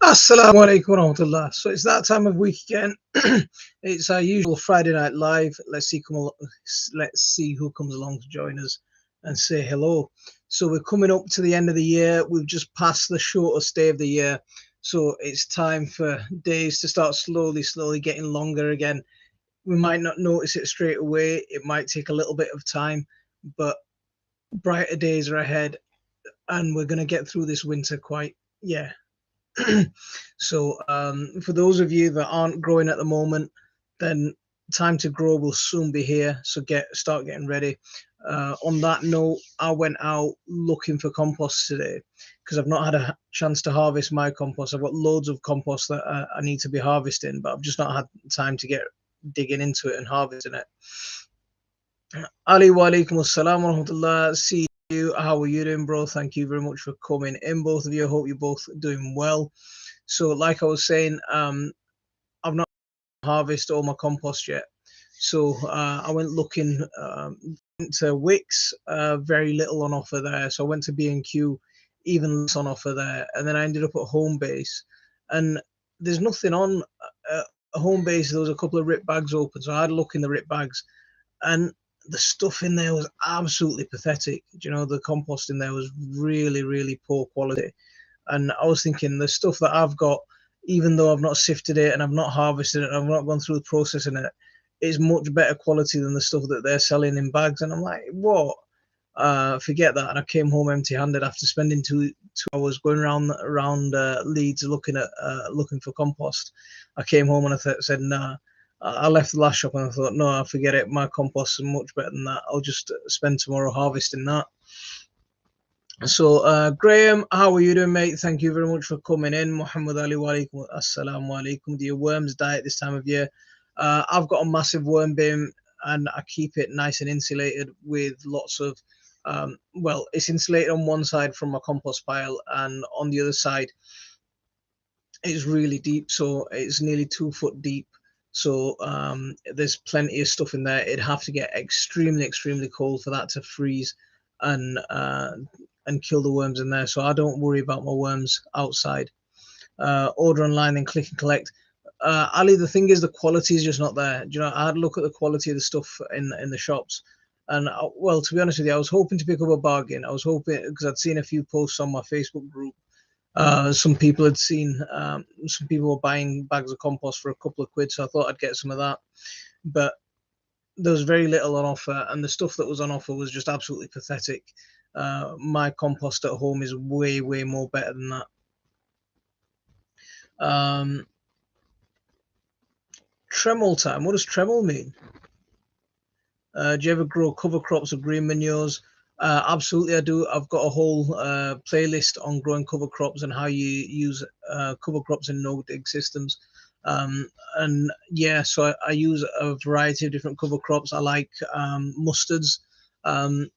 Assalamu alaikum warahmatullah. So it's that time of week again. It's our usual Friday night live. Let's see who comes along to join us and say hello. So we're coming up to the end of the year. We've just passed the shortest day of the year. So it's time for days to start slowly getting longer again. We might not notice it straight away. It might take a little bit of time, but brighter days are ahead, and we're going to get through this winter quite, yeah. So for those of you that aren't growing at the moment, then time to grow will soon be here. So start getting ready. On that note, I went out looking for compost today because I've not had a chance to harvest my compost. I've got loads of compost that I need to be harvesting, but I've just not had time to get digging into it and harvesting it. Ali wa alaikum assalam wa rahmatullah. See you. How are you doing, bro? Thank you very much for coming in, both of you. I hope you're both doing well. So, like I was saying, I've not harvested all my compost yet. So I went looking into Wix, very little on offer there. So I went to B&Q, even less on offer there. And then I ended up at Homebase, and there's nothing on Homebase. There was a couple of rip bags open, so I had a look in the rip bags, and the stuff in there was absolutely pathetic. You know, the compost in there was really poor quality. And I was thinking the stuff that I've got, even though I've not sifted it and I've not harvested it and I've not gone through the process in it, is much better quality than the stuff that they're selling in bags. And I'm like, what? Forget that. And I came home empty-handed after spending two hours going around Leeds looking for compost. I came home and said, nah. I left the last shop and I thought, no, I forget it. My compost is much better than that. I'll just spend tomorrow harvesting that. So, Graham, how are you doing, mate? Thank you very much for coming in. Muhammad Ali, wa alaikum assalamu alaikum. Do your worms die at this time of year? I've got a massive worm bin and I keep it nice and insulated with lots of, well, it's insulated on one side from my compost pile, and on the other side, it's really deep. So, it's nearly 2 foot deep. So, there's plenty of stuff in there. It'd have to get extremely cold for that to freeze and kill the worms in there. So I don't worry about my worms outside. Order online and click and collect. Ali, the thing is, the quality is just not there. Do you know, I had a look at the quality of the stuff in the shops, and well, to be honest with you, I was hoping to pick up a bargain. I was hoping because I'd seen a few posts on my Facebook group. Some people had seen some people were buying bags of compost for a couple of quid, so I thought I'd get some of that. But there was very little on offer, and the stuff that was on offer was just absolutely pathetic. My compost at home is way more better than that. Tremel time. What does tremel mean? Do you ever grow cover crops or green manures? Absolutely, I do. I've got a whole playlist on growing cover crops and how you use cover crops in no-dig systems. And yeah, so I use a variety of different cover crops. I like mustards. Um,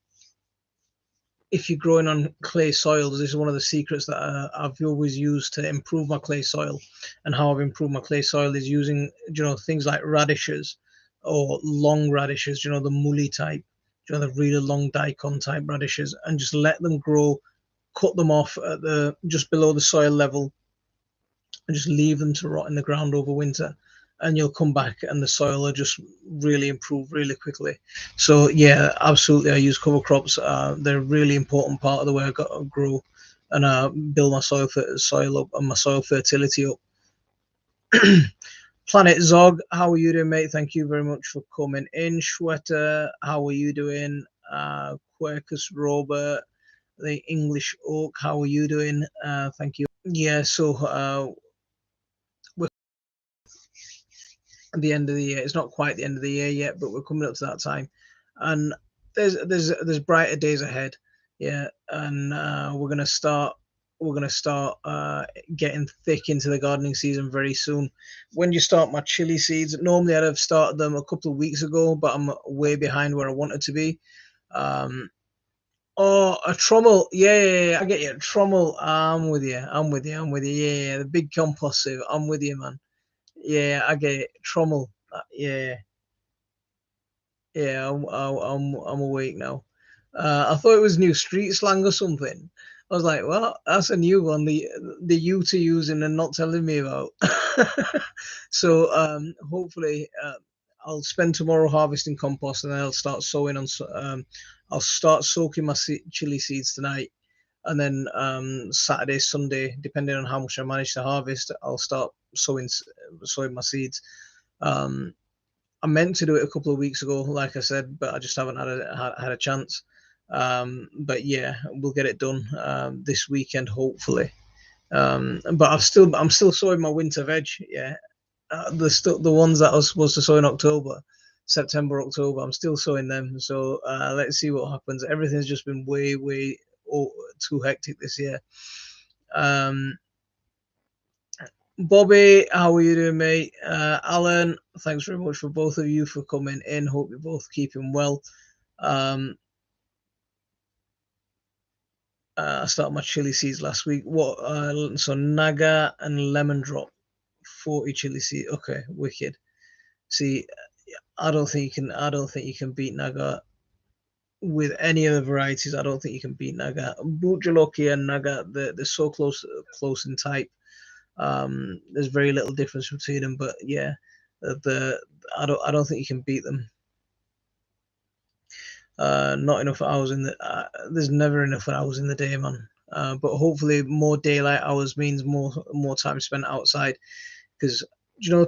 if you're growing on clay soils, this is one of the secrets that I've always used to improve my clay soil. And how I've improved my clay soil is using, things like radishes or long radishes, the mully type, the really long daikon type radishes, and just let them grow, cut them off at just below the soil level, and just leave them to rot in the ground over winter. And you'll come back and the soil will just really improve really quickly. So yeah, absolutely, I use cover crops. They're a really important part of the way I got to grow and build my soil up and my soil fertility up. Planet Zog, how are you doing, mate? Thank you very much for coming in. Shweta, how are you doing? Quercus Robert, the English Oak, how are you doing? Thank you. Yeah, so we're at the end of the year. It's not quite the end of the year yet, but we're coming up to that time, and there's brighter days ahead. Yeah, and we're gonna start getting thick into the gardening season very soon. When you start my chili seeds, normally I'd have started them a couple of weeks ago, but I'm way behind where I wanted to be. Um, oh, a trommel, yeah, I get you. Trommel, I'm with you. Yeah, the big compost sieve. I'm with you, man. Yeah, I get it. Trommel. Yeah, yeah. I'm awake now. I thought it was new street slang or something. I was like, well, that's a new one. The you to using and not telling me about. So hopefully I'll spend tomorrow harvesting compost, and then I'll start sowing on. I'll start soaking my chili seeds tonight, and then Saturday, Sunday, depending on how much I manage to harvest, I'll start sowing my seeds. I meant to do it a couple of weeks ago, like I said, but I just haven't had a chance. But yeah, we'll get it done this weekend, hopefully. But I'm still sowing my winter veg. Yeah, the ones that I was supposed to sow in October, September, October. I'm still sowing them. So let's see what happens. Everything's just been way too hectic this year. Bobby, how are you doing, mate? Alan, thanks very much for both of you for coming in. Hope you're both keeping well. I started my chili seeds last week. What? So Naga and Lemon Drop, 40 chili seeds. Okay, wicked. See, I don't think you can. I don't think you can beat Naga with any of the varieties. I don't think you can beat Naga. Bujaloki and Naga, they're so close in type. There's very little difference between them, but yeah, I don't think you can beat them. Not enough hours in the. There's never enough hours in the day, man. But hopefully, more daylight hours means more time spent outside. Because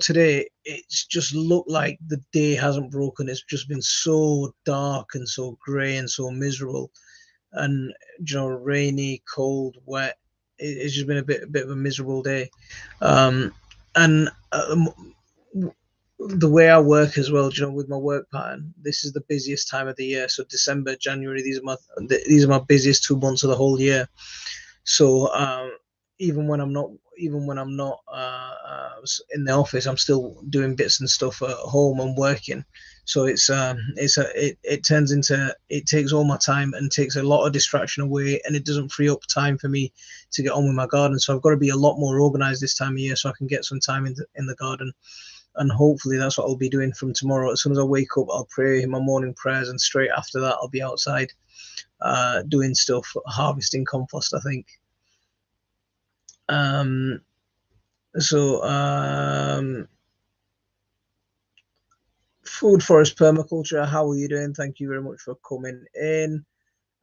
today it's just looked like the day hasn't broken. It's just been so dark and so grey and so miserable, and rainy, cold, wet. It's just been a bit of a miserable day, and the way I work as well, with my work pattern, this is the busiest time of the year. So December, January, these are my busiest 2 months of the whole year. So even when I'm not in the office, I'm still doing bits and stuff at home and working. So it turns into, it takes all my time and takes a lot of distraction away, and it doesn't free up time for me to get on with my garden. So I've got to be a lot more organized this time of year so I can get some time in the garden. And hopefully that's what I'll be doing from tomorrow. As soon as I wake up, I'll pray my morning prayers, and straight after that, I'll be outside doing stuff, harvesting compost, I think. Food forest permaculture, how are you doing? Thank you very much for coming in.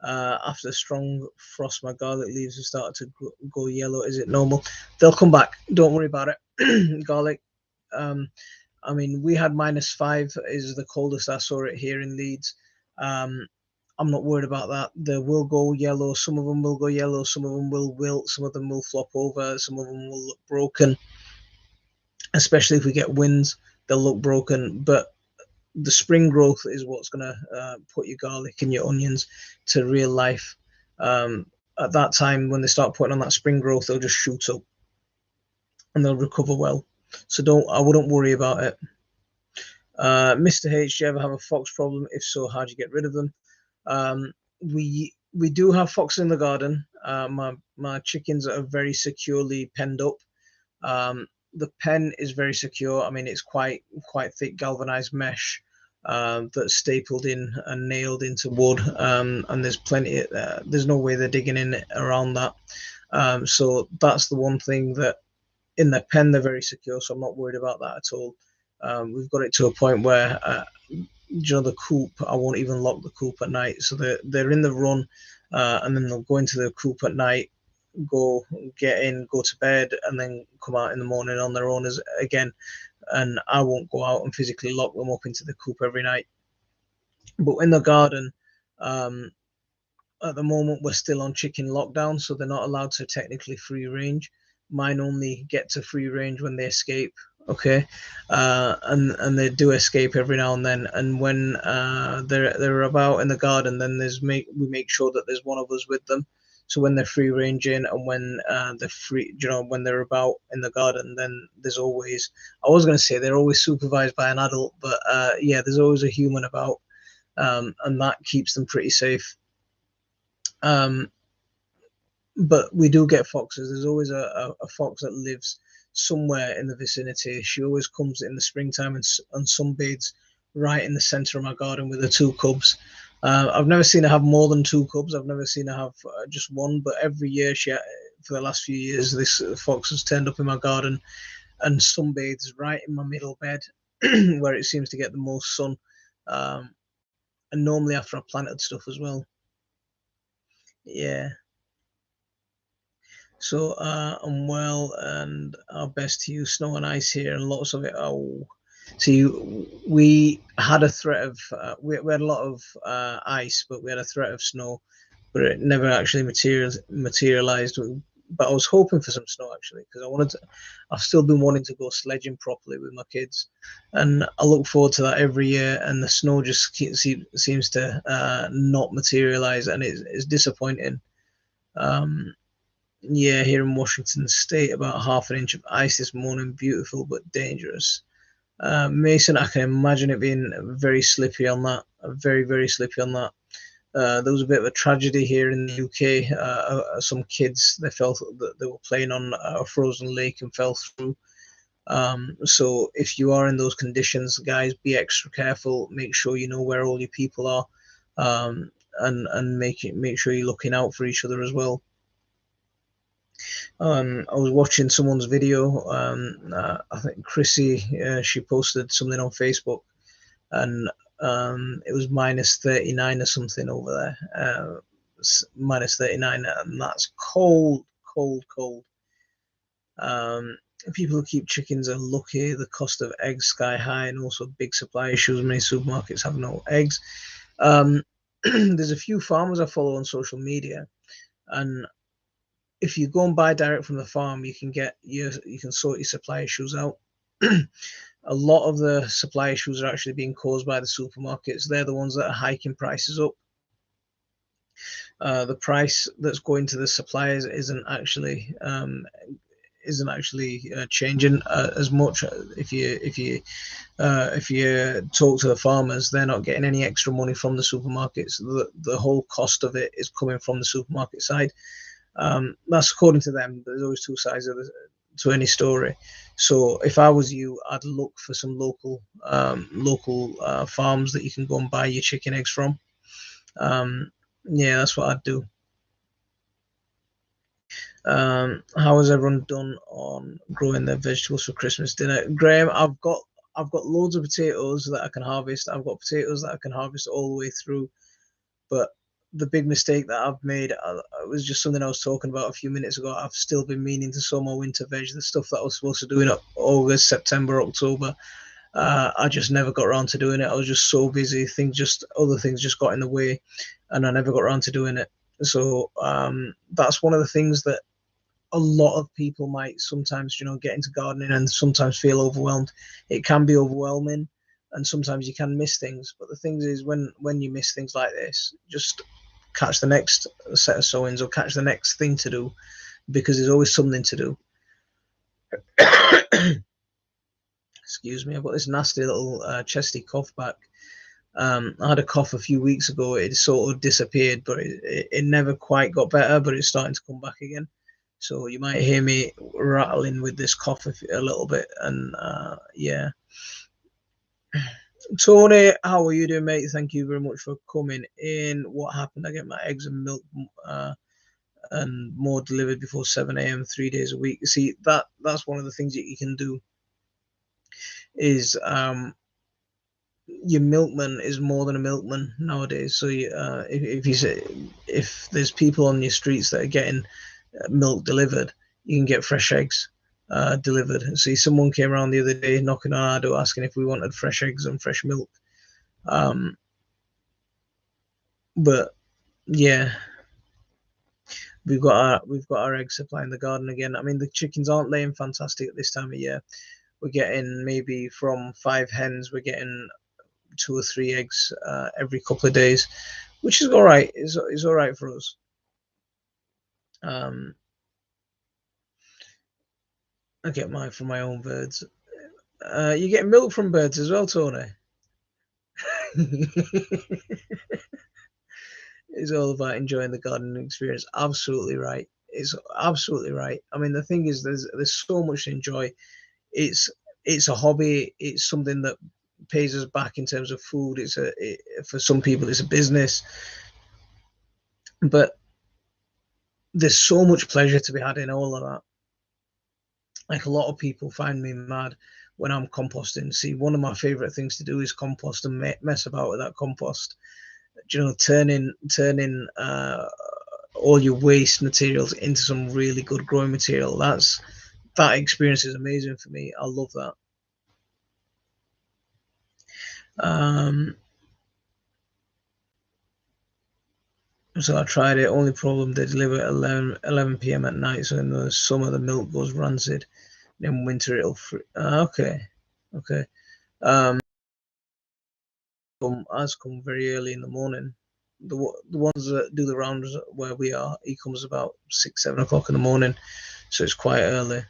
After strong frost, my garlic leaves have started to go yellow. Is it normal? They'll come back. Don't worry about it. Garlic. I mean, we had -5 is the coldest I saw it here in Leeds. I'm not worried about that. They will go yellow. Some of them will go yellow. Some of them will wilt. Some of them will flop over. Some of them will look broken. Especially if we get winds, they'll look broken. But the spring growth is what's going to put your garlic and your onions to real life. At that time, when they start putting on that spring growth, they'll just shoot up and they'll recover well. So I wouldn't worry about it. Mr. H, do you ever have a fox problem? If so, how do you get rid of them? We do have foxes in the garden. My chickens are very securely penned up. The pen is very secure. I mean, it's quite thick galvanized mesh that's stapled in and nailed into wood. And there's plenty. There's no way they're digging in around that. So that's the one thing that in the pen they're very secure. So I'm not worried about that at all. We've got it to a point where the coop, I won't even lock the coop at night. So they're in the run, and then they'll go into the coop at night, go get in, go to bed, and then come out in the morning on their own again. And I won't go out and physically lock them up into the coop every night. But in the garden, at the moment we're still on chicken lockdown, so they're not allowed to technically free range. Mine only get to free range when they escape. Okay, and they do escape every now and then. And when they're about in the garden, then we make sure that there's one of us with them. So when they're free ranging and when they're free, when they're about in the garden, then there's always, I was going to say they're always supervised by an adult, but yeah, there's always a human about, and that keeps them pretty safe. But we do get foxes. There's always a fox that lives somewhere in the vicinity. She always comes in the springtime and sunbathes right in the center of my garden with her 2 cubs. I've never seen her have more than 2 cubs. I've never seen her have just one. But every year, for the last few years, this fox has turned up in my garden and sunbathes right in my middle bed, where it seems to get the most sun. Um, and normally after I planted stuff as well. Yeah. So I'm well, and our best to use snow and ice here, and lots of it. Oh, see, we had a threat of we had a lot of ice, but we had a threat of snow, but it never actually materialized. But I was hoping for some snow actually, because I wanted to. I've still been wanting to go sledging properly with my kids, and I look forward to that every year. And the snow just seems to not materialize, and it's disappointing. Um, yeah, here in Washington State, about half an inch of ice this morning. Beautiful but dangerous. Mason, I can imagine it being very slippy on that. Very, very slippy on that. There was a bit of a tragedy here in the UK. Some kids, they felt that they were playing on a frozen lake and fell through. So if you are in those conditions, guys, be extra careful. Make sure you know where all your people are, and make sure you're looking out for each other as well. I was watching someone's video. I think Chrissy, she posted something on Facebook, and it was minus 39 or something over there. Minus 39, and that's cold, cold, cold. People who keep chickens are lucky. The cost of eggs sky high, and also big supply issues. Many supermarkets have no eggs. There's a few farmers I follow on social media, and if you go and buy direct from the farm, you can sort your supply issues out. A lot of the supply issues are actually being caused by the supermarkets. They're the ones that are hiking prices up. The price that's going to the suppliers isn't actually changing as much. If you talk to the farmers, they're not getting any extra money from the supermarkets. The whole cost of it is coming from the supermarket side. That's according to them. There's always two sides to any story. So if I was you, I'd look for some local farms that you can go and buy your chicken eggs from. Yeah, that's what I'd do. How has everyone done on growing their vegetables for Christmas dinner? Graham, I've got loads of potatoes that I can harvest. I've got potatoes that I can harvest all the way through. But the big mistake that I've made, it was just something I was talking about a few minutes ago. I've still been meaning to sow my winter veg, the stuff that I was supposed to do in August, September, October. I just never got around to doing it. I was just so busy. Other things just got in the way, and I never got around to doing it. So that's one of the things that a lot of people might sometimes, get into gardening and sometimes feel overwhelmed. It can be overwhelming, and sometimes you can miss things. But the thing is, when you miss things like this, just catch the next set of sowings or catch the next thing to do, because there's always something to do. Excuse me, I've got this nasty little chesty cough back. I had a cough a few weeks ago. It sort of disappeared, but it never quite got better, but it's starting to come back again. So you might hear me rattling with this cough a little bit. And yeah. Tony, how are you doing, mate? Thank you very much for coming in. What happened? I get my eggs and milk and more delivered before 7 a.m. 3 days a week. See, that's one of the things that you can do is your milkman is more than a milkman nowadays. So if there's people on your streets that are getting milk delivered, you can get fresh eggs delivered. See, someone came around the other day knocking on our door asking if we wanted fresh eggs and fresh milk. But yeah, we've got our egg supply in the garden again. I mean, the chickens aren't laying fantastic at this time of year. We're getting maybe from 5 hens, we're getting 2 or 3 eggs every couple of days, which is all right. Is all right for us. I get mine from my own birds. You get milk from birds as well, Tony. It's all about enjoying the gardening experience. Absolutely right. It's absolutely right. I mean, the thing is, there's so much to enjoy. It's a hobby. It's something that pays us back in terms of food. For some people, it's a business, but there's so much pleasure to be had in all of that. Like, a lot of people find me mad when I'm composting. See, one of my favorite things to do is compost and mess about with that compost. Turning all your waste materials into some really good growing material. That experience is amazing for me. I love that. So I tried it. Only problem, they deliver at 11 p.m. at night. So in the summer, the milk goes rancid. In winter, it'll okay. Come very early in the morning. The ones that do the rounds where we are, he comes about 6-7 o'clock in the morning, so it's quite early.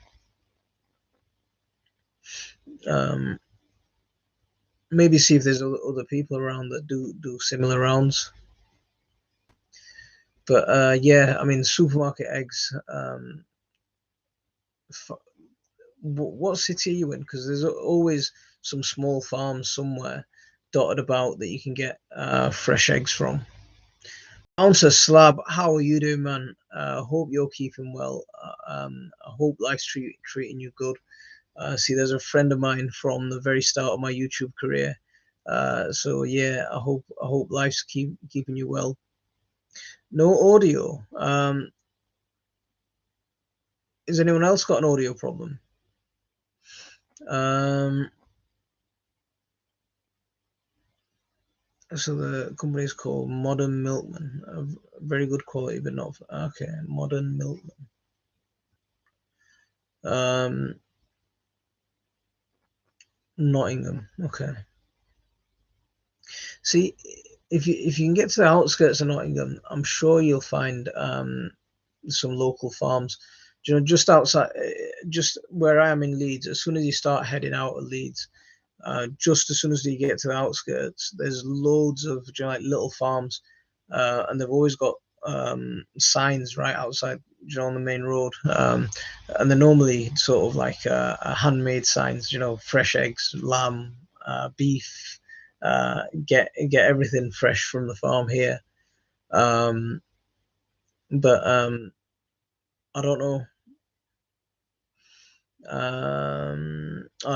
Maybe see if there's other people around that do similar rounds. But yeah, I mean, supermarket eggs. What city are you in? Because there's always some small farms somewhere dotted about that you can get fresh eggs from. Bouncer Slab, how are you doing, man? Hope you're keeping well. I hope life's treating you good. See, there's a friend of mine from the very start of my YouTube career. So yeah, I hope life's keeping you well. No audio. Has anyone else got an audio problem? So the company is called Modern Milkman. Very good quality, but not okay. Modern Milkman. Nottingham. Okay. See, if you can get to the outskirts of Nottingham, I'm sure you'll find some local farms. Just outside, just where I am in Leeds. As soon as you start heading out of Leeds, just as soon as you get to the outskirts, there's loads of like little farms, and they've always got signs right outside, on the main road, and they're normally sort of like handmade signs. Fresh eggs, lamb, beef. Get everything fresh from the farm here. But I don't know.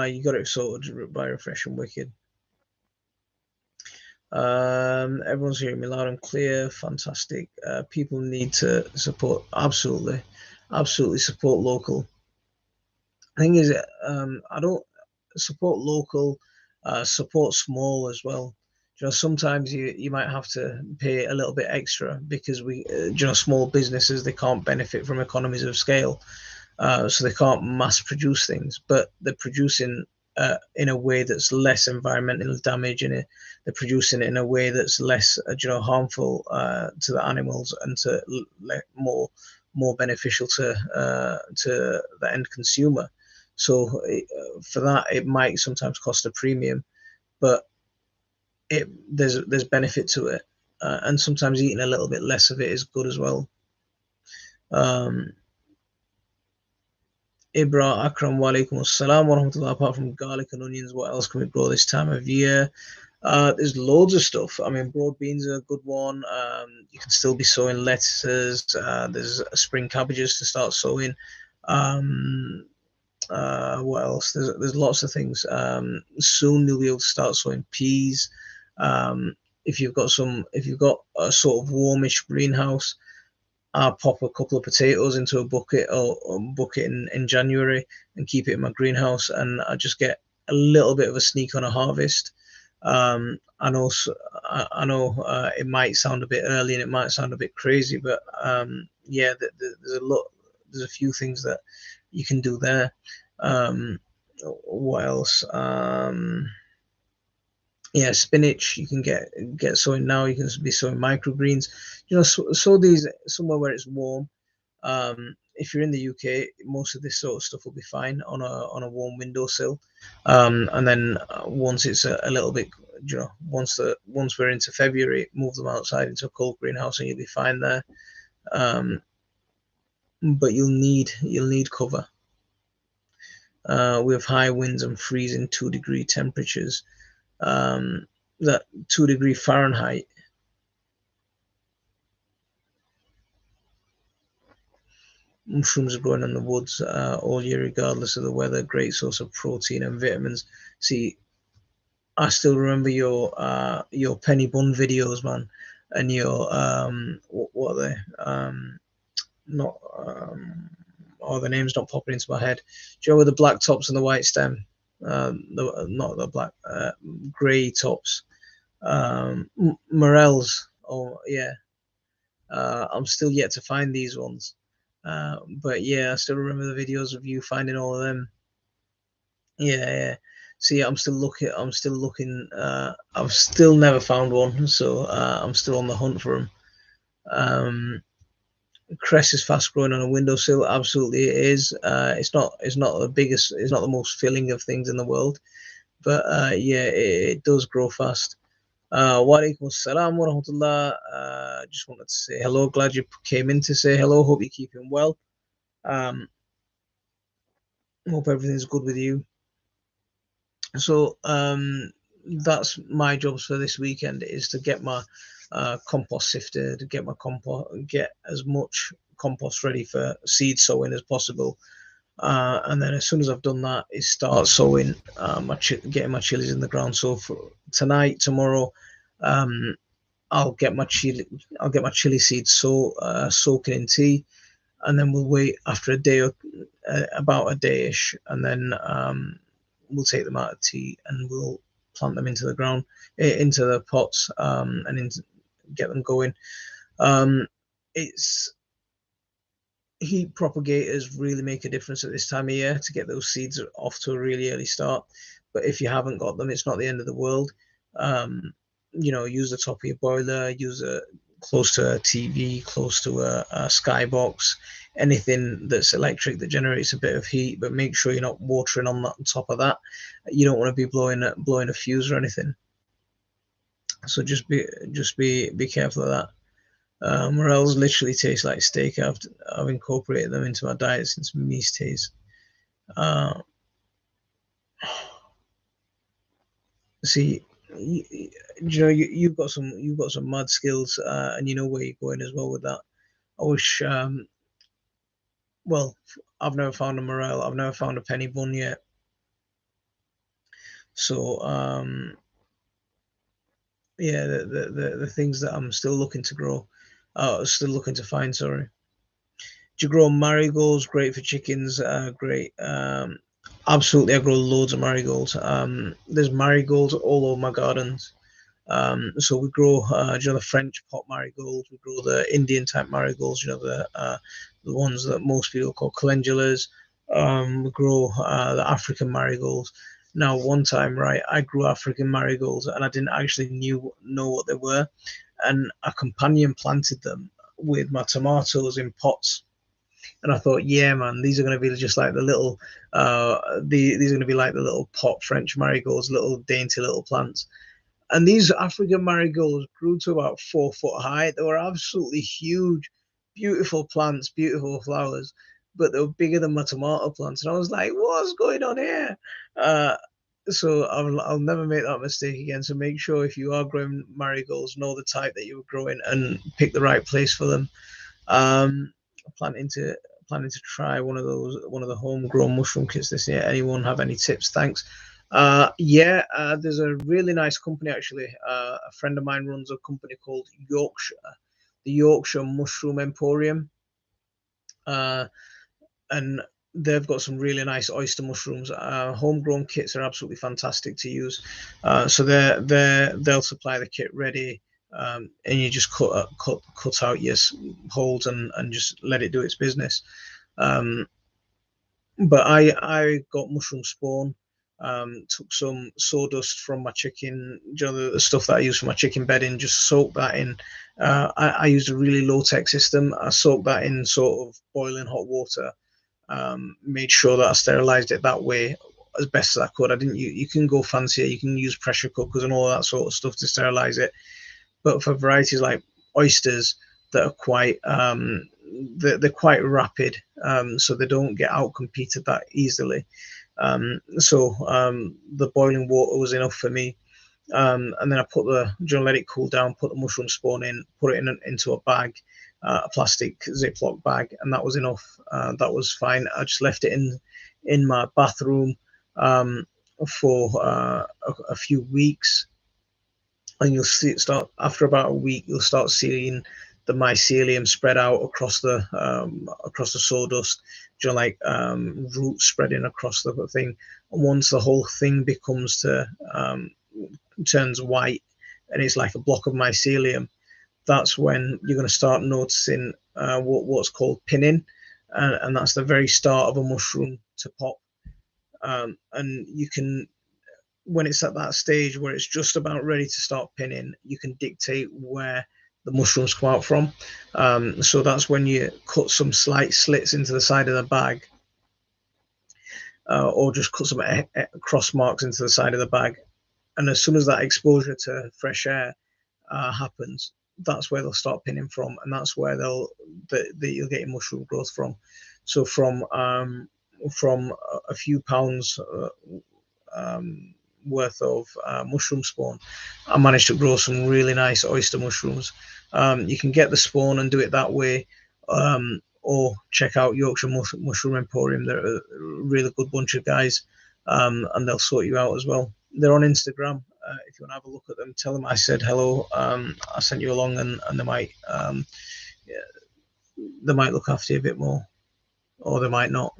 You got it sorted by Refresh and Wicked. Everyone's hearing me loud and clear. Fantastic. People need to support. Absolutely support local. The thing is, I don't support local. Support small as well. Sometimes you might have to pay a little bit extra because small businesses, they can't benefit from economies of scale. So they can't mass produce things, but they're producing in a way that's less environmental damage, and they're producing it in a way that's less, harmful to the animals and to more beneficial to the end consumer. So for that, it might sometimes cost a premium, but there's benefit to it, and sometimes eating a little bit less of it is good as well. Ibra Akram, walaikum assalam wa rahmatullah. Apart from garlic and onions, what else can we grow this time of year? There's loads of stuff. I mean, broad beans are a good one. You can still be sowing lettuces. There's spring cabbages to start sowing. What else? There's lots of things. Soon you'll be able to start sowing peas. If you've got a sort of warmish greenhouse, I'll pop a couple of potatoes into a bucket or bucket in January and keep it in my greenhouse, and I just get a little bit of a sneak on a harvest. I know it might sound a bit early and it might sound a bit crazy, but yeah, there's a few things that you can do there. What else? Yeah, spinach you can get sowing now. You can be sowing microgreens. Sow these somewhere where it's warm. If you're in the UK, most of this sort of stuff will be fine on a warm windowsill. And then once it's a little bit, once we're into February, move them outside into a cold greenhouse and you'll be fine there. But you'll need cover. We have high winds and freezing 2-degree temperatures. that 2 degree Fahrenheit. Mushrooms are growing in the woods all year, regardless of the weather. Great source of protein and vitamins. See, I still remember your penny bun videos, man, and your what are they? Not oh, the name's not popping into my head. Do you know with the black tops and the white stem? Not the black, grey tops. Morels. Oh yeah. I'm still yet to find these ones. But yeah, I still remember the videos of you finding all of them. Yeah, yeah. See, I'm still looking. I'm still looking. I've still never found one, so I'm still on the hunt for them. Cress is fast growing on a windowsill. Absolutely, it is. It's not. It's not the biggest. It's not the most filling of things in the world, but yeah, it does grow fast. Walaikum assalam wa rahmatullah. Just wanted to say hello. Glad you came in to say hello. Hope you're keeping well. Um, Hope everything's good with you. So that's my jobs for this weekend is to get my compost sifted, to get my compost, get as much compost ready for seed sowing as possible. And then as soon as I've done that, is start sowing getting my chilies in the ground. So for tonight, tomorrow, um, I'll get my chili seeds soaking in tea, and then we'll wait after a day or about a dayish, and then we'll take them out of tea and we'll plant them into the ground, into the pots, and get them going. It's Heat propagators really make a difference at this time of year to get those seeds off to a really early start. But if you haven't got them, it's not the end of the world. Use the top of your boiler, use a close to a TV, close to a skybox, anything that's electric that generates a bit of heat. But make sure you're not watering on that on top of that. You don't want to be blowing a fuse or anything. So just be careful of that. Morels literally taste like steak. I've incorporated them into my diet since meat days. Uh, See, you've got some mad skills, and you know where you're going as well with that. I wish. Well, I've never found a morel. I've never found a penny bun yet. So yeah, the things that I'm still looking to grow, still looking to find. Sorry. Do you grow marigolds? Great for chickens. Great. Absolutely, I grow loads of marigolds. There's marigolds all over my gardens. So we grow, the French pot marigolds. We grow the Indian type marigolds. The ones that most people call calendulas. We grow the African marigolds. Now, one time, right, I grew African marigolds and I didn't actually know what they were, and a companion planted them with my tomatoes in pots. And I thought, yeah, man, these are going to be just like the little, these are going to be like the little pot French marigolds, little dainty little plants. And these African marigolds grew to about 4 foot high. They were absolutely huge, beautiful plants, beautiful flowers, but they were bigger than my tomato plants. And I was like, what's going on here? Uh, so I'll never make that mistake again. So make sure if you are growing marigolds, know the type that you're growing and pick the right place for them. Um, planning to planning to try one of the homegrown mushroom kits this year. Anyone have any tips? Thanks. Yeah, there's a really nice company actually. A friend of mine runs a company called the Yorkshire Mushroom Emporium, uh, and they've got some really nice oyster mushrooms. Homegrown kits are absolutely fantastic to use. So they'll supply the kit ready, and you just cut out your holes and just let it do its business. Um, but I got mushroom spawn. Took some sawdust from my chicken, the stuff that I use for my chicken bedding, just soaked that in. I used a really low tech system. I soaked that in sort of boiling hot water. Made sure that I sterilized it that way as best as I could. I didn't. You can go fancier. You can use pressure cookers and all that sort of stuff to sterilize it. But for varieties like oysters that are they're quite rapid, so they don't get out competed that easily. So the boiling water was enough for me. And then I put let it cool down, put the mushroom spawn in, put it into a bag, a plastic Ziploc bag, and that was enough. That was fine. I just left it in my bathroom for a few weeks, and you'll see it start after about a week. You'll start seeing the mycelium spread out across the sawdust, like roots spreading across the thing. And once the whole thing turns white, and it's like a block of mycelium, that's when you're going to start noticing what's called pinning, and that's the very start of a mushroom to pop. And you can, when it's at that stage where it's just about ready to start pinning, you can dictate where the mushrooms come out from. So that's when you cut some slight slits into the side of the bag, or just cut some cross marks into the side of the bag. And as soon as that exposure to fresh air happens, that's where they'll start pinning from, and that's where you'll get your mushroom growth from. So from a few pounds worth of mushroom spawn, I managed to grow some really nice oyster mushrooms. You can get the spawn and do it that way, or check out Yorkshire Mushroom Emporium. They're a really good bunch of guys, and they'll sort you out as well. They're on Instagram. If you want to have a look at them, tell them I said hello. I sent you along, and they might look after you a bit more, or they might not.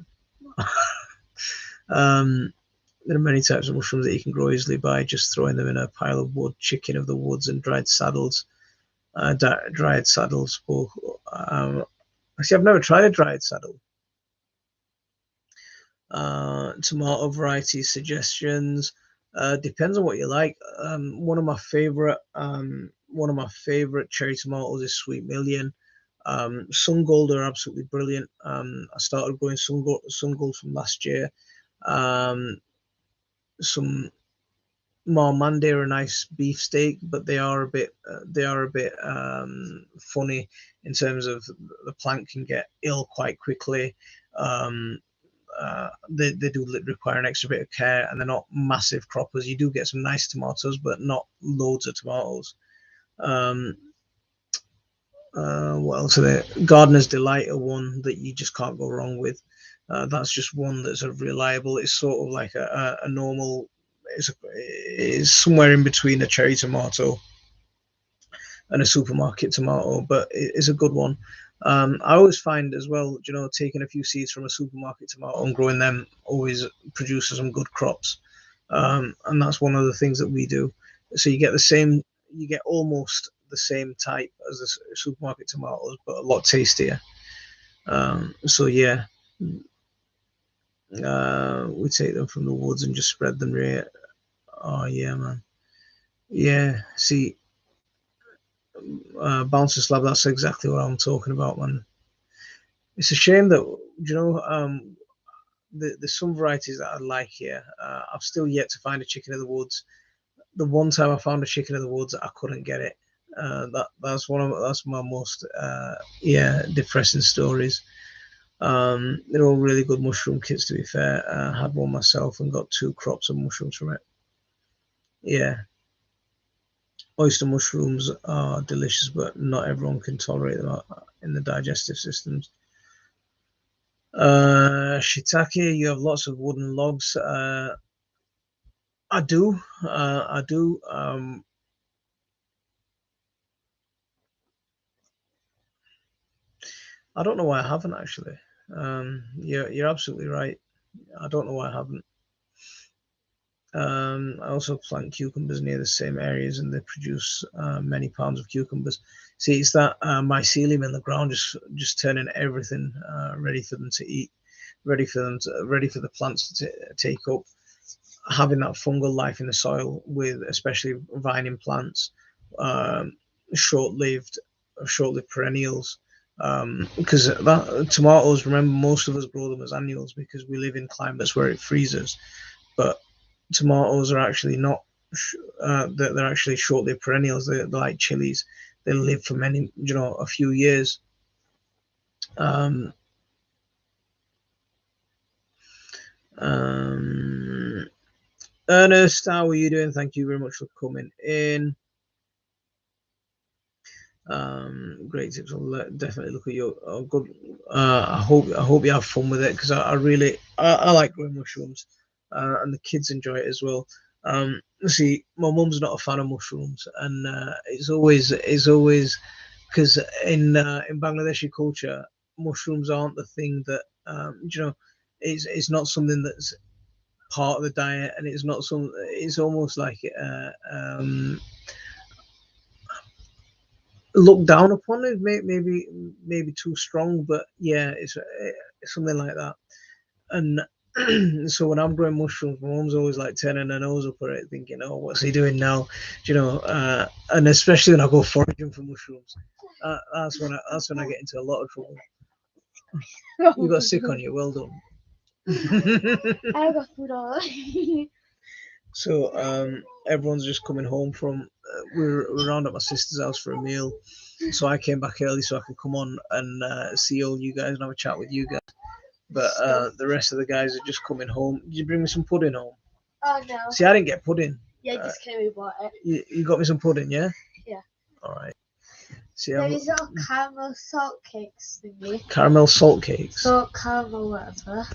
There are many types of mushrooms that you can grow easily by just throwing them in a pile of wood, chicken of the woods, and dried saddles. Dried saddles. Actually, I've never tried a dried saddle. Tomato variety suggestions. Depends on what you like. One of my favorite cherry tomatoes is Sweet Million. Sun Gold are absolutely brilliant. I started growing Sun Gold from last year. Some Marmande are a nice beefsteak, but they are a bit funny in terms of the plant can get ill quite quickly. They do require an extra bit of care, and they're not massive croppers. You do get some nice tomatoes, but not loads of tomatoes. What else are there? Gardener's Delight are one that you just can't go wrong with. That's just one that's a reliable. It's sort of like a normal. It's somewhere in between a cherry tomato and a supermarket tomato, but it's a good one. I always find as well, taking a few seeds from a supermarket tomato and growing them always produces some good crops. And that's one of the things that we do. So you get almost the same type as the supermarket tomatoes, but a lot tastier. So yeah, we take them from the woods and just spread them right. Oh yeah, man. Yeah, see, bouncer slab. That's exactly what I'm talking about, man. It's a shame that there's some varieties that I like here. I've still yet to find a chicken of the woods. The one time I found a chicken of the woods, I couldn't get it. That's my most depressing stories. They're all really good mushroom kits, to be fair. I had one myself and got 2 crops of mushrooms from it. Yeah, oyster mushrooms are delicious, but not everyone can tolerate them in the digestive systems. Shiitake, you have lots of wooden logs. I do. I do. I don't know why I haven't actually. You're absolutely right. I don't know why I haven't. I also plant cucumbers near the same areas, and they produce many pounds of cucumbers. See, it's that mycelium in the ground just turning everything ready for them to eat, ready for the plants to take up. Having that fungal life in the soil, with especially vining plants, um, short-lived, short-lived perennials. Because that tomatoes, remember, most of us grow them as annuals because we live in climates where it freezes. But tomatoes are actually not. They're actually short-lived perennials. They're like chilies. They live for a few years. Um, um, Ernest, how are you doing? Thank you very much for coming in. Great tips. I'll definitely look at your good. I hope you have fun with it, because I really like growing mushrooms, and the kids enjoy it as well. See, my mum's not a fan of mushrooms, and it's always because in Bangladeshi culture, mushrooms aren't the thing that it's not something that's part of the diet, and it's not some. It's almost like looked down upon. It maybe too strong, but yeah, it's something like that. And so when I'm growing mushrooms, my mom's always like turning her nose up at it, thinking, "Oh, what's he doing now?" And especially when I go foraging for mushrooms, that's when I get into a lot of trouble. You got sick on you. Well done. I got food all. So everyone's just coming home from. We're around at my sister's house for a meal, so I came back early so I could come on and see all you guys and have a chat with you guys. But the rest of the guys are just coming home. Did you bring me some pudding home? Oh no. See, I didn't get pudding. Yeah, just came and bought it. You got me some pudding, yeah? Yeah. All right. See, There is little caramel salt cakes thingy. Caramel salt cakes. Salt caramel whatever.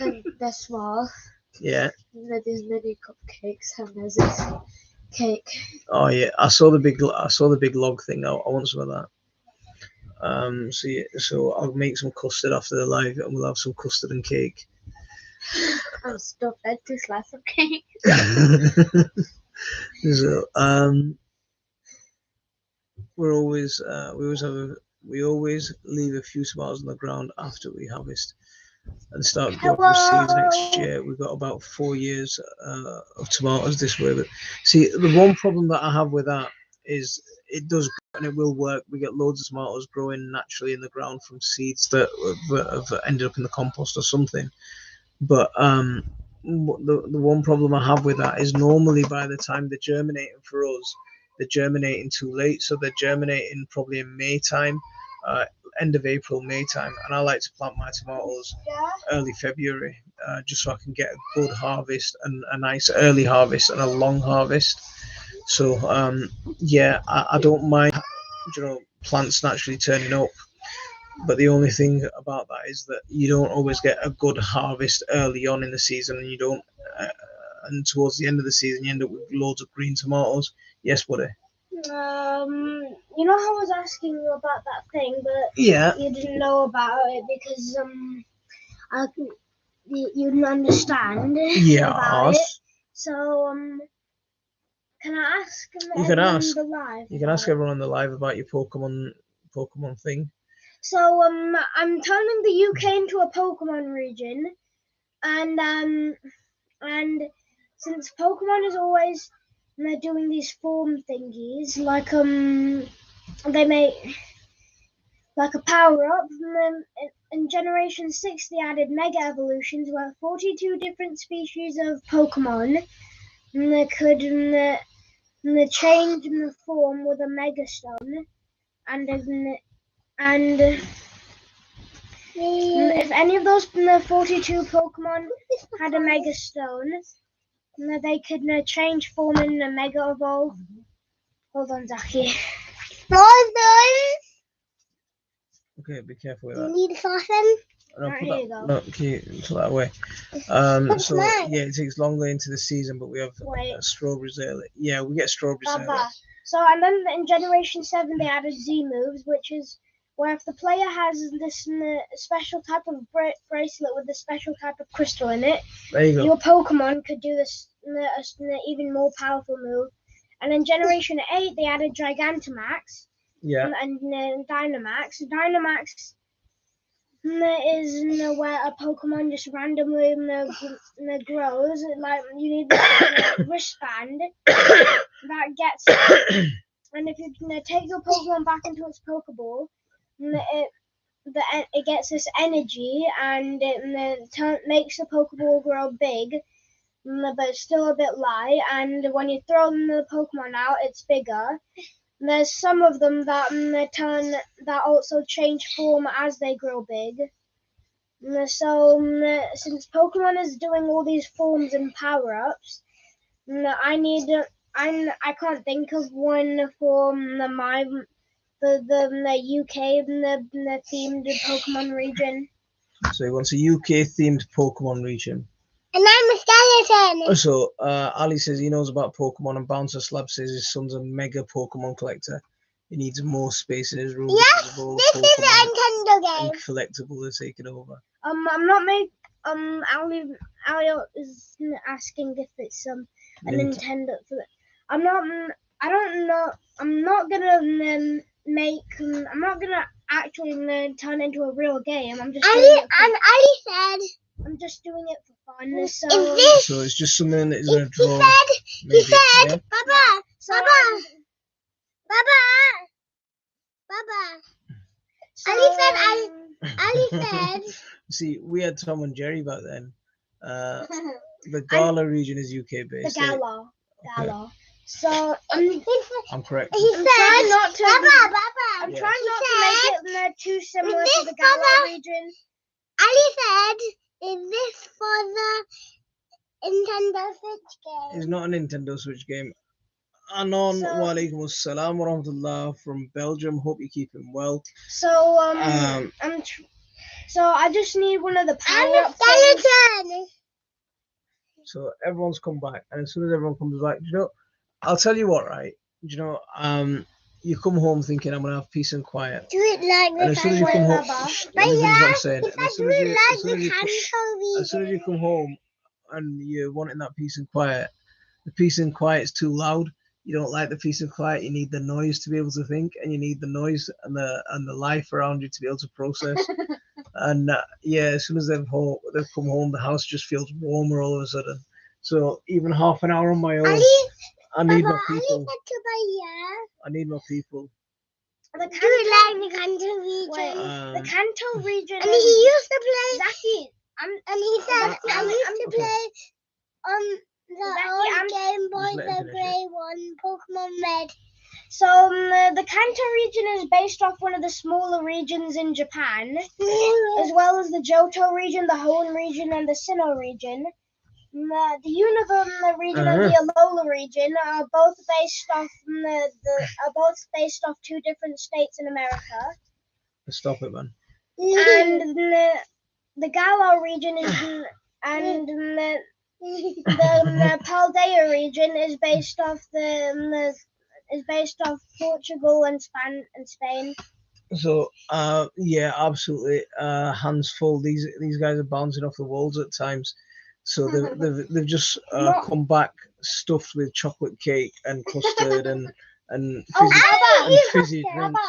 And they're small. Yeah. And there's mini cupcakes and there's this cake. Oh yeah, I saw the big log thing. I want some of that. So I'll make some custard after the live, and we'll have some custard and cake. I'm stuffed into slice of cake. So we always leave a few tomatoes on the ground after we harvest and start growing the seeds next year. We've got about 4 years of tomatoes this way. But see, the one problem that I have with that is it does and it will work. We get loads of tomatoes growing naturally in the ground from seeds that have ended up in the compost or something. But the one problem I have with that is normally by the time they're germinating for us, they're germinating too late. So they're germinating probably in May time, end of April, May time. And I like to plant my tomatoes early February, just so I can get a good harvest and a nice early harvest and a long harvest. So yeah, I don't mind, plants naturally turning up. But the only thing about that is that you don't always get a good harvest early on in the season, and you don't, and towards the end of the season, you end up with loads of green tomatoes. Yes, buddy. You know how I was asking you about that thing, but Yeah. you didn't know about it because you didn't understand about it. So can I ask You can ask. the live? You can ask everyone on the live about your Pokemon thing. So I'm turning the UK into a Pokemon region, and since Pokemon is always they're doing these form thingies, like they make like a power up. In Generation 6, they added Mega Evolutions, where 42 different species of Pokemon could change the form with a Mega Stone, and if any of those 42 Pokemon had a Mega Stone, they could change form in a Mega Evolve. Hold on, Zaki. Okay, be careful with that. You need something? No, Right, put here you that, go. no, can you put that away? So yeah, it takes longer into the season, but we have strawberries early. Yeah, we get strawberries early. So and then in Generation 7 they added Z moves, which is where if the player has this special type of bracelet with a special type of crystal in it, there you go. Your Pokemon could do this even more powerful move. And in Generation 8 they added Gigantamax. Yeah. And Dynamax. Dynamax is where a Pokemon just randomly grows. Like you need this wristband that gets, and if you take your Pokemon back into its Pokeball, it gets this energy and it makes the Pokeball grow big, but it's still a bit light. And when you throw the Pokemon out, it's bigger. There's some of them that also change form as they grow big. So since Pokemon is doing all these forms and power-ups, I can't think of one for the UK the themed Pokemon region. So he wants a UK themed Pokemon region. And I'm a skeleton. So Ali says he knows about Pokemon, and Bouncer Slab says his son's a mega Pokemon collector. He needs more space in his room. Yes, this is a Nintendo game. And collectible are taking over. I'm not make Ali is asking if it's a Nintendo. I'm not. I don't know. I'm not gonna I'm not gonna actually turn into a real game. I'm just. Ali said. I'm just doing it for fun. So it's just something that is gonna draw. He said, yeah? Baba, so Baba. So, Ali said. See, we had Tom and Jerry back then. The Gala region is UK based. The Gala. Okay. So I'm correct. He said, trying not to. Baba. I'm trying not to make it too similar to the Gala region. Ali said, "Is this for the Nintendo Switch game?" It's not a Nintendo Switch game. Anon wa alaikum assalam wa rahmatullah from Belgium. Hope you're keeping well. So so I just need one of the power-up things. So everyone's come back, and as soon as everyone comes back, I'll tell you what, right? You come home thinking I'm gonna have peace and quiet. Do it like and as soon as you come home, as soon as you come home, and you're wanting that peace and quiet, the peace and quiet is too loud. You don't like the peace and quiet. You need the noise to be able to think, and you need the noise and the life around you to be able to process. And as soon as they've come home, the house just feels warmer all of a sudden. So even half an hour on my own, I need my people. I need my people. The Kanto region. The Kanto region. And he used to play. Zaki. And he said I used to play the old Game Boy, the grey one, Pokemon Red. So the Kanto region is based off one of the smaller regions in Japan, as well as the Johto region, the Hoenn region, and the Sinnoh region. The Unova region and the Alola region are both based off two different states in America. Stop it, man. And the Galar region is and the Paldea region is based off Portugal and Spain. So absolutely. Hands full. These guys are bouncing off the walls at times. So they've just come back stuffed with chocolate cake and custard and fizzy drinks.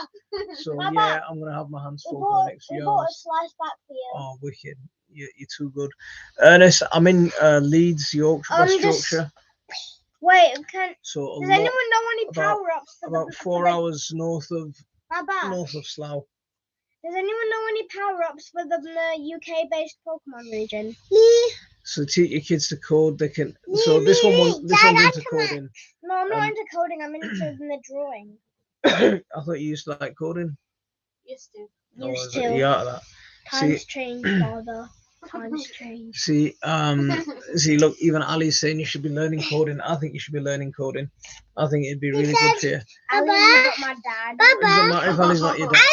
So I'm gonna have my hands full for the next few hours. A slice back for you. Oh, wicked! You're too good, Ernest. I'm in Leeds, Yorkshire, West Yorkshire. Wait, does anyone know any power-ups? About 4 hours north of Slough. Does anyone know any power-ups for the UK-based Pokemon region? So teach your kids to code. They can. So this one's into coding. No, I'm not into coding. I'm into the drawing. I thought you used to like coding. Used to. You out of that? Times change, father. Times change. See, look, even Ali's saying you should be learning coding. I think you should be learning coding. I think it'd be really good for you. Ali's not my dad. It doesn't matter if Ali's not your dad.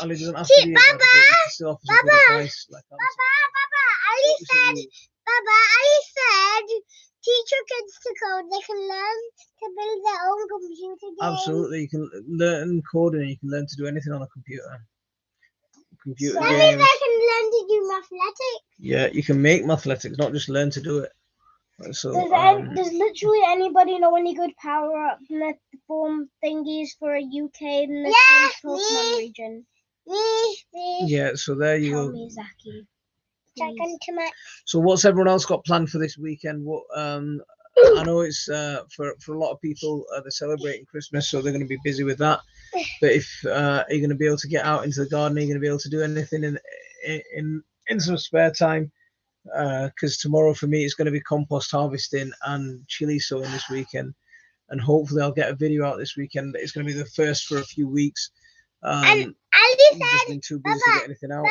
Ali doesn't have to be your dad. He still offers good advice. Ali said, teach your kids to code. They can learn to build their own computer games. Absolutely, you can learn coding and you can learn to do anything on a computer. Games. That means I can learn to do mathletics. Yeah, you can make mathletics, not just learn to do it. So, does literally anybody know any good power-up form thingies for a UK Pokemon region? Me. Yeah, so there you go. Me, Zaki. So what's everyone else got planned for this weekend? What I know it's for a lot of people they're celebrating Christmas, so they're going to be busy with that. But if you're going to be able to get out into the garden, you're going to be able to do anything in some spare time. Because tomorrow for me it's going to be compost harvesting and chili sowing this weekend, and hopefully I'll get a video out this weekend. It's going to be the first for a few weeks. And Ali I've said, just been too busy to get anything out.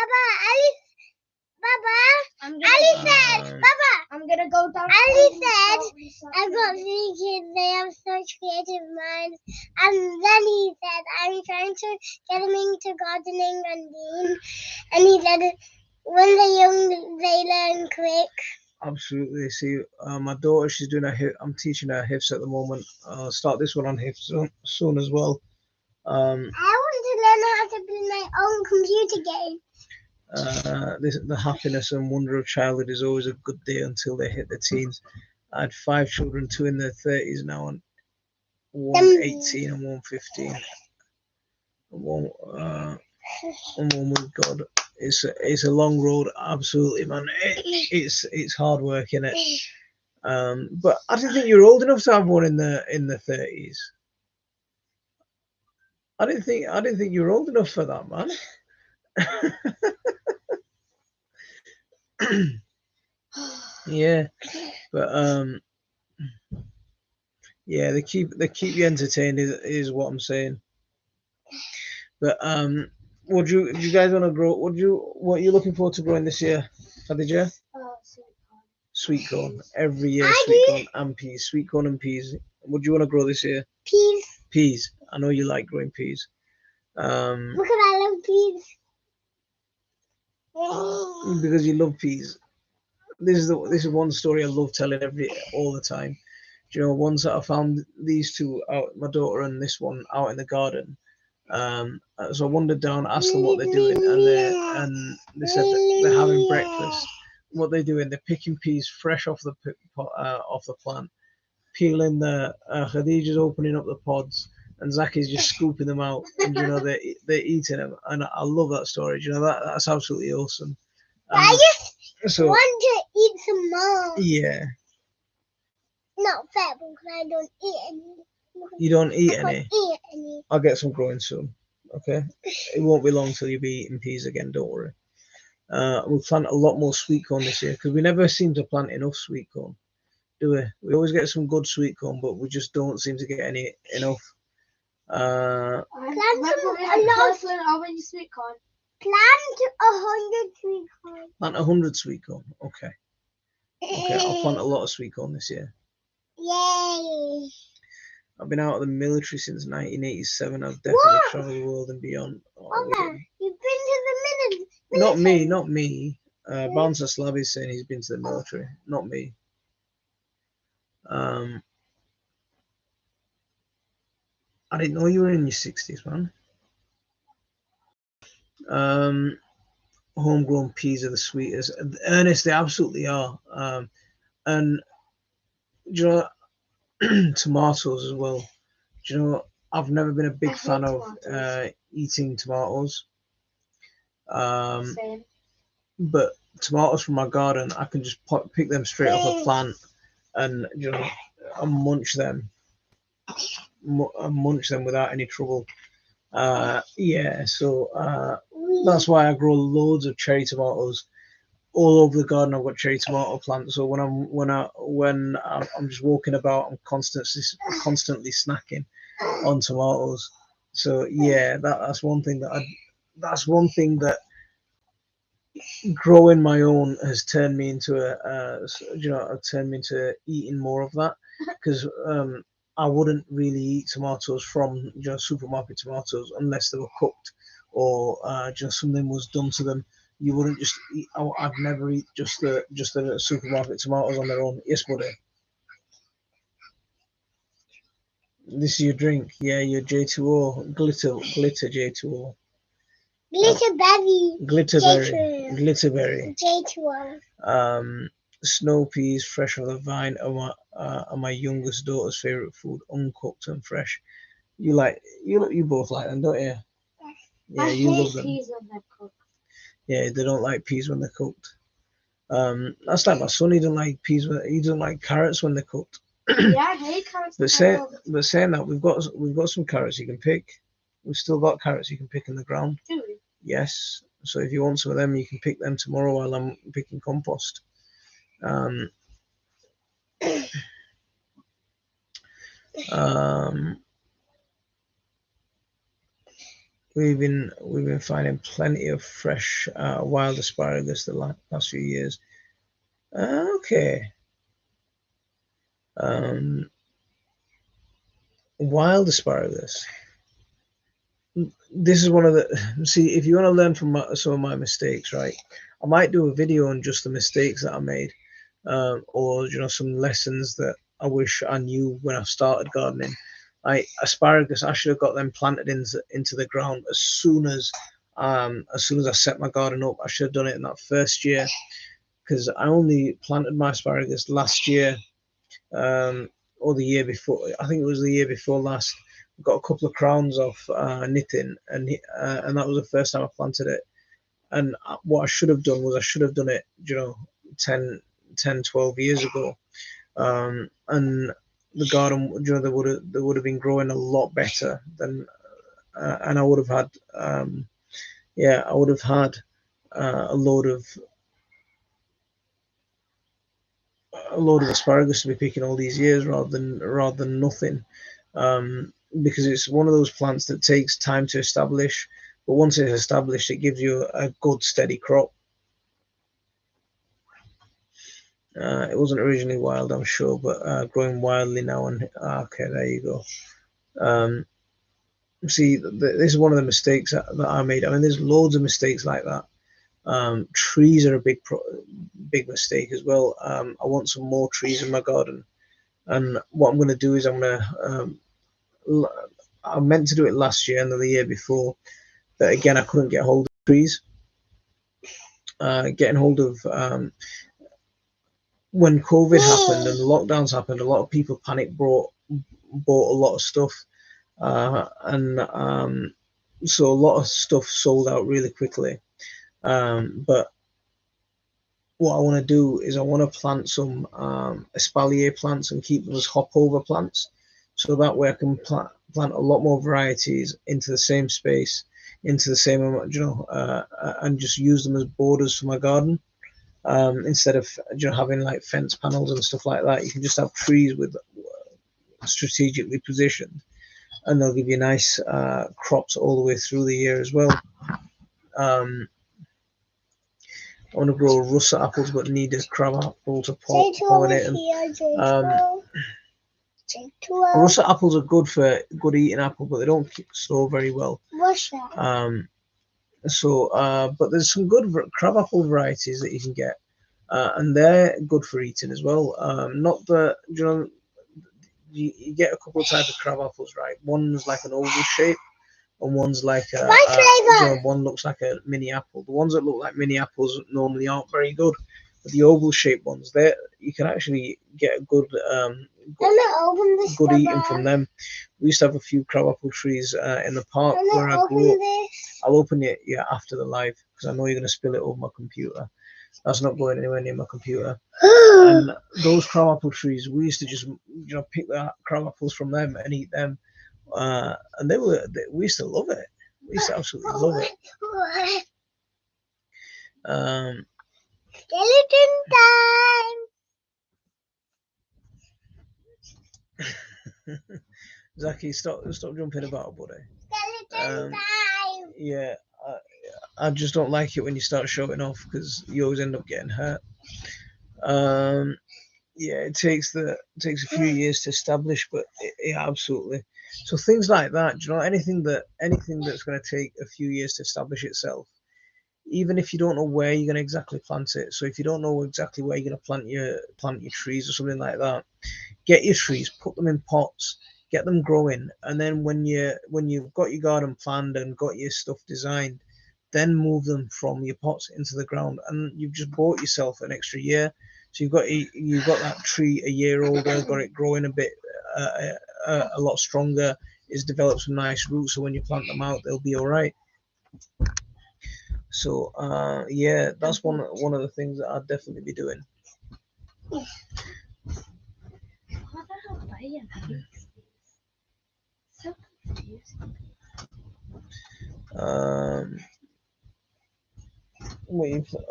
I'm gonna gonna go down. Ali said, I've got 3 kids, they have such creative minds. And then he said, I'm trying to get them into gardening and he said, when they're young, they learn quick. Absolutely. See, my daughter, she's doing I'm teaching her HIFs at the moment. I'll start this one on HIFs soon as well. I want to learn how to play my own computer game. The happiness and wonder of childhood is always a good day until they hit the teens. I had 5 children, 2 in their 30s now, and 1 18 and 1 15. And one with God. It's a long road, absolutely, man. It's hard work, innit? But I didn't think you were old enough to have one in the 30s. I didn't think you were old enough for that, man. Yeah, but yeah, they keep you entertained is what I'm saying. But do you guys want to grow? What are you looking forward to growing this year, Khadija? Sweet corn every year. Sweet corn and peas. Sweet corn and peas. What do you want to grow this year? Peas. Peas. I know you like growing peas. Because I love peas. Because you love peas. This is one story I love telling all the time. Do you know, once I found these two out, my daughter and this one out in the garden. So I wandered down, asked them what they're doing, and they said that they're having breakfast. What they're doing, they're picking peas fresh off the plant, peeling the Khadija's opening up the pods, and Zaki's just scooping them out, and you know they're eating them, and I love that story. You know that's absolutely awesome. I just want to eat some more. Yeah. Not fair because I don't eat any. You don't eat any? Eat any. I'll get some growing soon. Okay. It won't be long till you'll be eating peas again. Don't worry. We'll plant a lot more sweet corn this year because we never seem to plant enough sweet corn, do we? We always get some good sweet corn, but we just don't seem to get enough. Plant how many sweet corn? Plant 100 sweet corn. Plant 100 sweet corn. Okay. Okay, I'll plant a lot of sweet corn this year. Yay! I've been out of the military since 1987. I've definitely traveled the world and beyond. Mama, you've been to the military. Not me. Bouncer Slab is saying he's been to the military. Not me. I didn't know you were in your 60s, man. Homegrown peas are the sweetest. Ernest, they absolutely are. And do you know, tomatoes as well. Do you know, I've never been a big fan of eating tomatoes. Same. But tomatoes from my garden, I can just pick them straight off a plant and and munch them without any trouble. Yeah, so that's why I grow loads of cherry tomatoes all over the garden. I've got cherry tomato plants. So when I'm just walking about, I'm constantly snacking on tomatoes. So yeah, that's one thing that growing my own has turned me into eating more of that because I wouldn't really eat tomatoes from supermarket tomatoes unless they were cooked or just something was done to them. You wouldn't just eat. I'd never eat just the supermarket tomatoes on their own. Yes, buddy. This is your drink. Yeah, your J2O glitter J2O. Glitterberry. J2O. Snow peas fresh off the vine are my youngest daughter's favorite food, uncooked and fresh. You both like them, don't you? Yeah, you love them. Peas when they're cooked. Yeah, they don't like peas when they're cooked. That's like my son. He doesn't like peas. He doesn't like carrots when they're cooked. Yeah, I hate carrots. But saying that, we've got some carrots you can pick. We've still got carrots you can pick in the ground. Do we? Yes. So if you want some of them, you can pick them tomorrow while I'm picking compost. We've been finding plenty of fresh wild asparagus the last few years. Okay. Wild asparagus. This is one of the see if you want to learn from some of my mistakes, right? I might do a video on just the mistakes that I made, or some lessons that I wish I knew when I started gardening. Asparagus, I should have got them planted into the ground as soon as I set my garden up. I should have done it in that first year, because I only planted my asparagus last year, or the year before. I think it was the year before last. Got a couple of crowns off knitting, and that was the first time I planted it. And what I should have done was I should have done it, 10, 12 years ago. And the garden, they would have been growing a lot better than, and I would have had, I would have had a load of asparagus to be picking all these years rather than nothing. Because it's one of those plants that takes time to establish, but once it's established, it gives you a good steady crop. It wasn't originally wild, I'm sure, but growing wildly now. And okay, there you go. See, this is one of the mistakes that I made. I mean, there's loads of mistakes like that. Trees are a big mistake as well. I want some more trees in my garden, and what I'm going to do is I meant to do it last year and the year before, but again, I couldn't get hold of trees. Getting hold of when COVID happened and the lockdowns happened, a lot of people bought a lot of stuff, and so a lot of stuff sold out really quickly. But what I want to do is I want to plant some espalier plants and keep them as hop over plants, so that way I can plant a lot more varieties into the same space, into the same amount, and just use them as borders for my garden. Instead of having like fence panels and stuff like that, you can just have trees with strategically positioned, and they'll give you nice crops all the way through the year as well. I want to grow russet apples, but need a crab apple to pollinate them. Russet apples are good eating apple, but they don't store very well. But there's some good crab apple varieties that you can get, and they're good for eating as well. Not that you get a couple of types of crab apples, right? One's like an oval shape, and one's like one looks like a mini apple. The ones that look like mini apples normally aren't very good, but the oval shaped ones, you can actually get a good eating from them. We used to have a few crab apple trees in the park where I grew up. I'll open it after the live, because I know you're going to spill it over my computer. That's not going anywhere near my computer. And those crab apple trees, we used to just pick the crab apples from them and eat them. And we used to love it. We used to absolutely love it. Skeleton time. Zaki, stop jumping about, buddy. Skeleton time. Yeah, I just don't like it when you start showing off, because you always end up getting hurt. It takes a few years to establish, but absolutely. So things like that, anything that's going to take a few years to establish itself, even if you don't know where you're going to exactly plant it. So if you don't know exactly where you're going to plant your trees or something like that, get your trees, put them in pots, get them growing, and then when you've got your garden planned and got your stuff designed, then move them from your pots into the ground, and you've just bought yourself an extra year. So you've got that tree a year older, got it growing a bit a lot stronger. It's developed some nice roots, so when you plant them out, they'll be all right. So that's one of the things that I'd definitely be doing.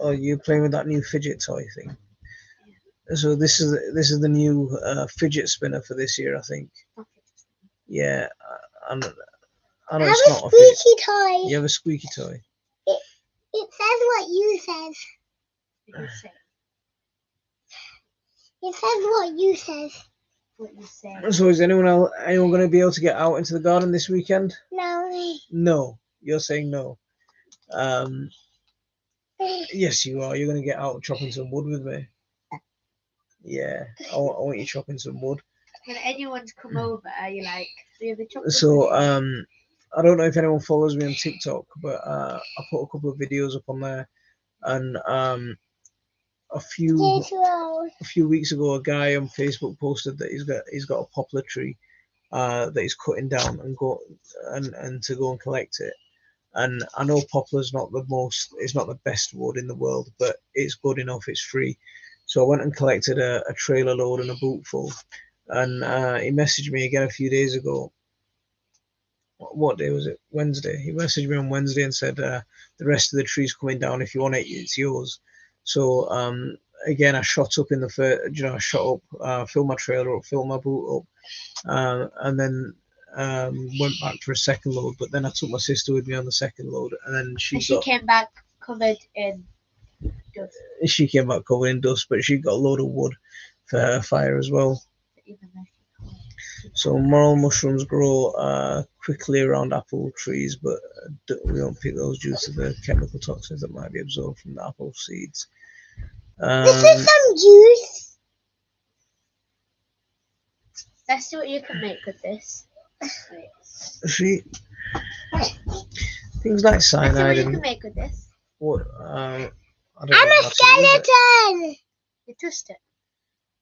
Are you playing with that new fidget toy thing? So this is the new fidget spinner for this year, I think. Yeah, I know it's not a squeaky toy. You have a squeaky toy. It says what you says. It says what you says. what you say. So is anyone going to be able to get out into the garden this weekend? No. No. You're saying no. Yes, you are. You're going to get out chopping some wood with me. Yeah, I want you chopping some wood. When anyone's come over, you're like, we have a chocolate. So I don't know if anyone follows me on TikTok, but I put a couple of videos up on there, and a few weeks ago, a guy on Facebook posted that he's got a poplar tree that he's cutting down and to go and collect it. And I know poplar's it's not the best wood in the world, but it's good enough, it's free. So I went and collected a trailer load and a boot full. And he messaged me again a few days ago. What day was it? Wednesday. He messaged me on Wednesday and said, the rest of the tree's coming down. If you want it, it's yours. So again, I shot up in the first, I shot up, filled my trailer up, filled my boot up, and then went back for a second load. But then I took my sister with me on the second load, and then she came back covered in dust. She came back covered in dust, but she got a load of wood for her fire as well. So morel mushrooms grow quickly around apple trees, but we don't pick those due to the chemical toxins that might be absorbed from the apple seeds. This is some juice. Let's see what you can make with this. See, things like cyanide. Let's see what you can make with this. What? I'm a skeleton. You twist it.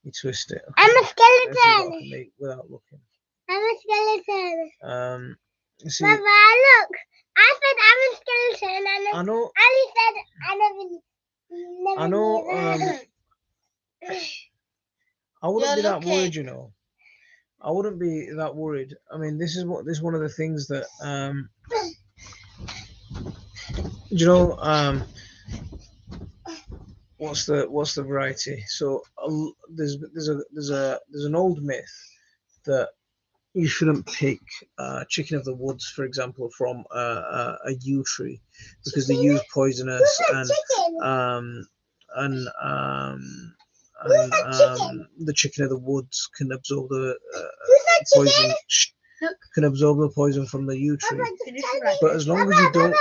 You twist it. I'm a skeleton. Make without looking. I'm a skeleton. See, Baba, look. I said I'm a skeleton, and I know. Ali said I never I know. knew that. I wouldn't You're be that looking. worried, I wouldn't be that worried. I mean, this is one of the things that what's the variety? So there's an old myth that you shouldn't pick chicken of the woods, for example, from a yew tree because the yew is poisonous and the chicken of the woods can absorb the poison. Can absorb the poison from the yew tree. But as long as you don't,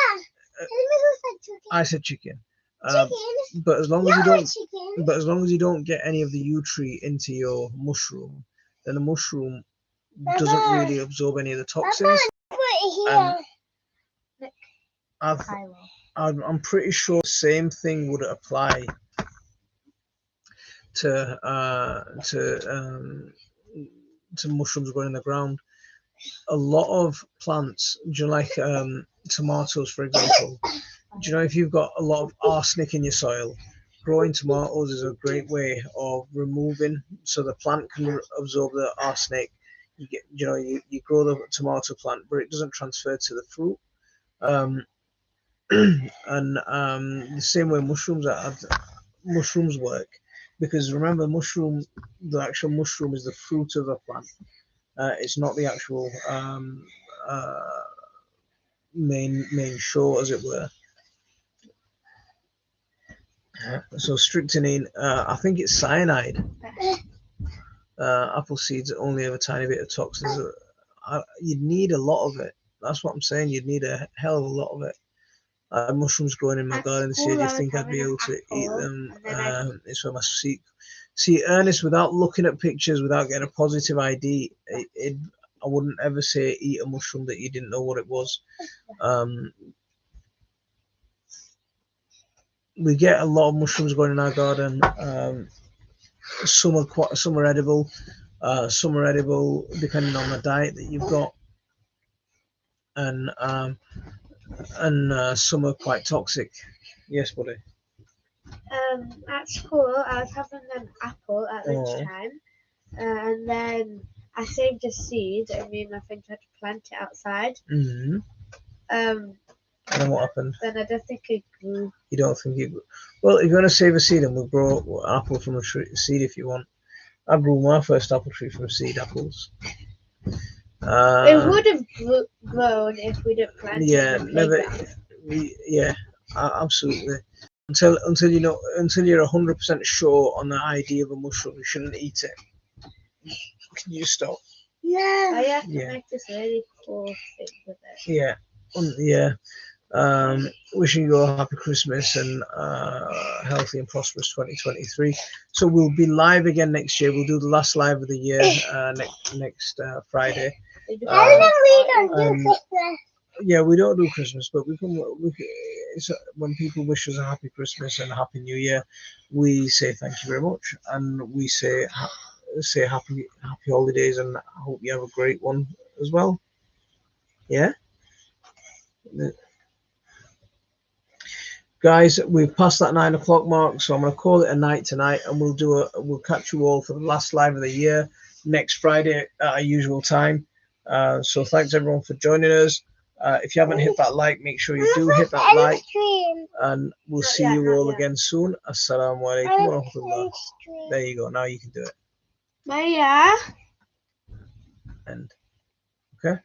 I said chicken. But as long as you don't get any of the yew tree into your mushroom, then the mushroom doesn't really absorb any of the toxins. I'm pretty sure the same thing would apply to mushrooms growing in the ground. A lot of plants, like tomatoes, for example. If you've got a lot of arsenic in your soil, growing tomatoes is a great way of removing, so the plant can absorb the arsenic. You grow the tomato plant, but it doesn't transfer to the fruit. And the same way mushrooms work, because remember, the actual mushroom is the fruit of the plant. It's not the actual main show, as it were. So strychnine, I think it's cyanide. Apple seeds only have a tiny bit of toxins. You'd need a lot of it. That's what I'm saying. You'd need a hell of a lot of it. Mushrooms growing in my garden this year. Do you think I'd be able to eat them? It's from my seed. See, Ernest, without looking at pictures, without getting a positive ID, I wouldn't ever say eat a mushroom that you didn't know what it was. We get a lot of mushrooms growing in our garden. Some are edible. Some are edible depending on the diet that you've got, and some are quite toxic. Yes, buddy. At school, I was having an apple at lunchtime, and then I saved a seed, and me and my friend tried to plant it outside. Mm-hmm. And then what happened? Then I don't think it grew. You don't think it grew? Well, if you want to save a seed, and we'll grow an apple from a seed if you want. I grew my first apple tree from seed apples. It would have grown if we didn't plant it. Yeah, absolutely. Until you're 100% sure on the idea of a mushroom, you shouldn't eat it. Can you stop? No. I have to Yeah. make this really cool thing with it. Yeah. Yeah. Wishing you all a happy Christmas and healthy and prosperous 2023. So we'll be live again next year. We'll do the last live of the year next Friday. How come we don't do Um, Christmas? Yeah, we don't do Christmas, but it's, when people wish us a happy Christmas and a happy New Year, we say thank you very much, and we say happy holidays, and I hope you have a great one as well. Yeah, guys, we've passed that 9 o'clock mark, so I'm going to call it a night tonight, and we'll catch you all for the last live of the year next Friday at our usual time. So thanks everyone for joining us. If you haven't hit that like, make sure you do hit that like, and we'll see you all again soon. Assalamu alaikum wa rahmatullah. There you go. Now you can do it. But yeah. And okay.